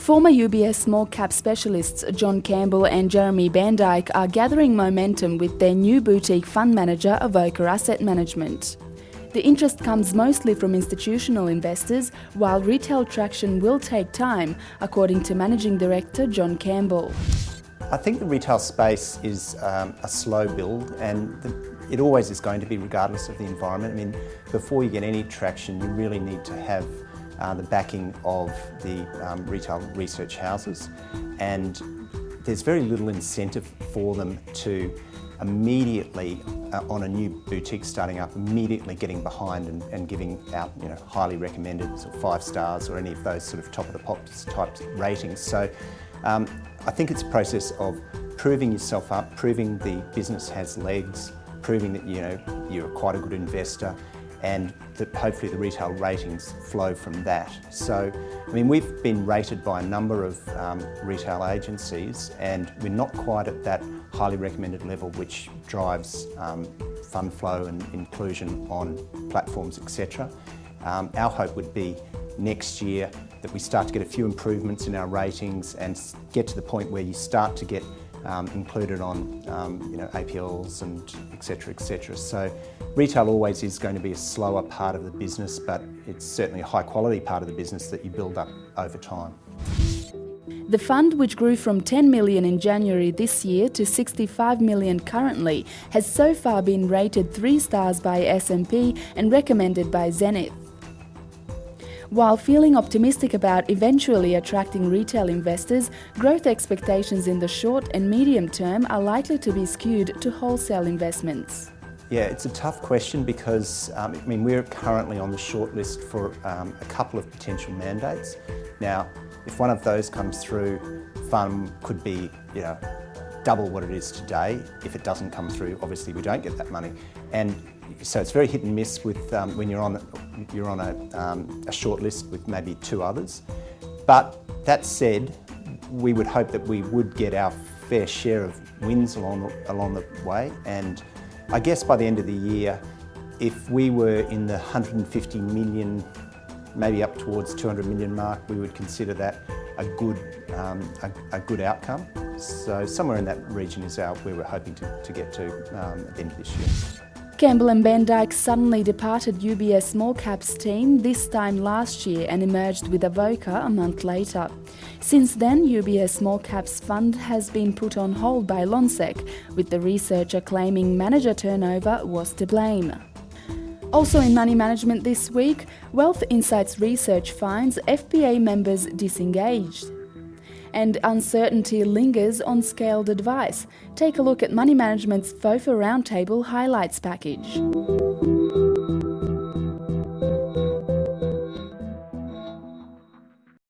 Former UBS small cap specialists John Campbell and Jeremy Bendeich are gathering momentum with their new boutique fund manager, Avoca Asset Management. The interest comes mostly from institutional investors, while retail traction will take time, according to Managing Director John Campbell. I think the retail space is a slow build, and it always is going to be, regardless of the environment. I mean, before you get any traction, you really need to have the backing of the retail research houses, and there's very little incentive for them to immediately, on a new boutique starting up, immediately getting behind and giving out, highly recommended, sort of 5 stars or any of those sort of top of the pops type ratings. So I think it's a process of proving yourself up, proving the business has legs, proving that you're quite a good investor, and that hopefully the retail ratings flow from that. So, I mean, we've been rated by a number of retail agencies, and we're not quite at that highly recommended level which drives fund flow and inclusion on platforms, etc. Our hope would be next year that we start to get a few improvements in our ratings and get to the point where you start to get included on APLs and etc, etc. So retail always is going to be a slower part of the business, but it's certainly a high quality part of the business that you build up over time. The fund, which grew from 10 million in January this year to 65 million currently, has so far been rated 3 stars by S&P and recommended by Zenith. While feeling optimistic about eventually attracting retail investors, growth expectations in the short and medium term are likely to be skewed to wholesale investments. Yeah, it's a tough question because we're currently on the shortlist for a couple of potential mandates. Now, if one of those comes through, fund could be double what it is today. If it doesn't come through, obviously we don't get that money. And so it's very hit and miss with when you're on a short list with maybe 2 others. But that said, we would hope that we would get our fair share of wins along the way. And I guess by the end of the year, if we were in the 150 million, maybe up towards 200 million mark, we would consider that a good outcome. So somewhere in that region is where we're hoping to get to at the end of this year. Campbell and Bendeich suddenly departed UBS Small Caps team this time last year and emerged with Avoca a month later. Since then, UBS Small Caps fund has been put on hold by Lonsec, with the researcher claiming manager turnover was to blame. Also in money management this week, Wealth Insights research finds FPA members disengaged. And uncertainty lingers on scaled advice. Take a look at Money Management's FOFA Roundtable highlights package.